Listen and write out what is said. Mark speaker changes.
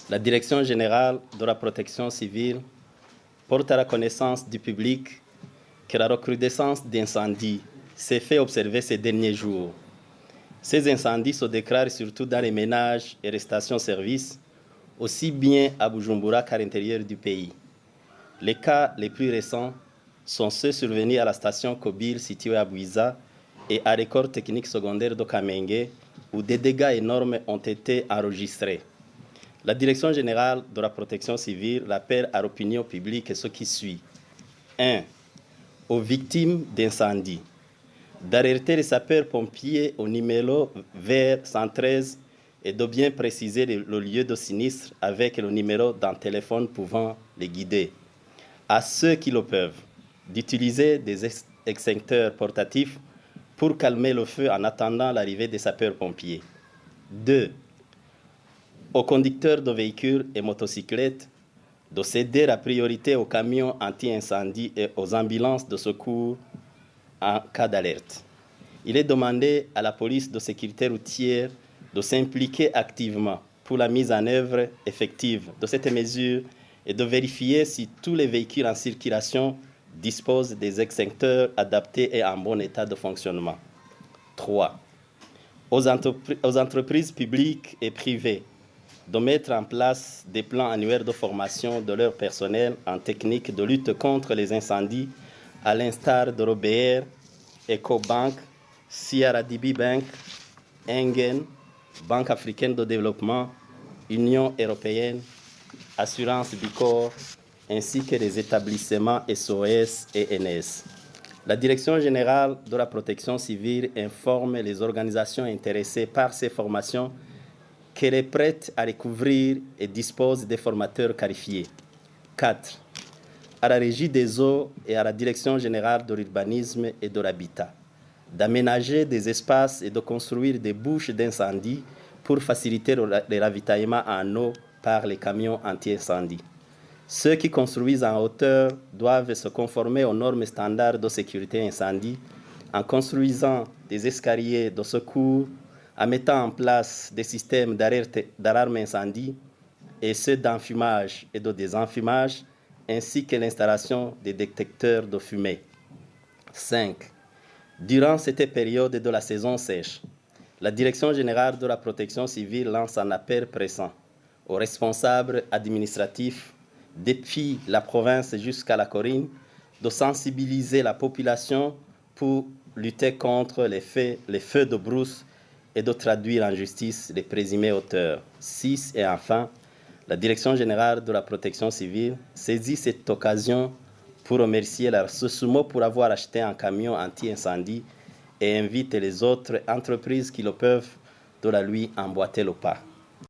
Speaker 1: La Direction générale de la protection civile porte à la connaissance du public que la recrudescence d'incendies s'est fait observer ces derniers jours. Ces incendies se déclarent surtout dans les ménages et les stations-service, aussi bien à Bujumbura qu'à l'intérieur du pays. Les cas les plus récents sont ceux survenus à la station Kobil située à Buiza et à l'école technique secondaire de Kamenge, où des dégâts énormes ont été enregistrés. La Direction générale de la protection civile rappelle à l'opinion publique ce qui suit. 1. Aux victimes d'incendie, d'alerter les sapeurs-pompiers au numéro vert 113 et de bien préciser le lieu de sinistre avec le numéro d'un téléphone pouvant les guider. À ceux qui le peuvent, d'utiliser des extincteurs portatifs pour calmer le feu en attendant l'arrivée des sapeurs-pompiers. 2. Aux conducteurs de véhicules et motocyclettes de céder la priorité aux camions anti-incendie et aux ambulances de secours en cas d'alerte. Il est demandé à la police de sécurité routière de s'impliquer activement pour la mise en œuvre effective de cette mesure et de vérifier si tous les véhicules en circulation disposent des extincteurs adaptés et en bon état de fonctionnement. 3. Aux entreprises publiques et privées de mettre en place des plans annuels de formation de leur personnel en technique de lutte contre les incendies, à l'instar de Robert, EcoBank, CRDB Bank, Engen, Banque africaine de développement, Union européenne, Assurance Bicor, ainsi que les établissements SOS et NS. La Direction générale de la protection civile informe les organisations intéressées par ces formations qu'elle est prête à les couvrir et dispose des formateurs qualifiés. 4. À la Régie des eaux et à la Direction générale de l'urbanisme et de l'habitat d'aménager des espaces et de construire des bouches d'incendie pour faciliter le ravitaillement en eau par les camions anti-incendie. Ceux qui construisent en hauteur doivent se conformer aux normes standards de sécurité incendie en construisant des escaliers de secours, en mettant en place des systèmes d'alarme incendie et ceux d'enfumage et de désenfumage, ainsi que l'installation des détecteurs de fumée. 5. Durant cette période de la saison sèche, la Direction générale de la protection civile lance un appel pressant aux responsables administratifs depuis la province jusqu'à la Corine de sensibiliser la population pour lutter contre les feux de brousse et de traduire en justice les présumés auteurs. 6. Et enfin, la Direction générale de la protection civile saisit cette occasion pour remercier la SOSUMO pour avoir acheté un camion anti-incendie et invite les autres entreprises qui le peuvent de la lui emboîter le pas.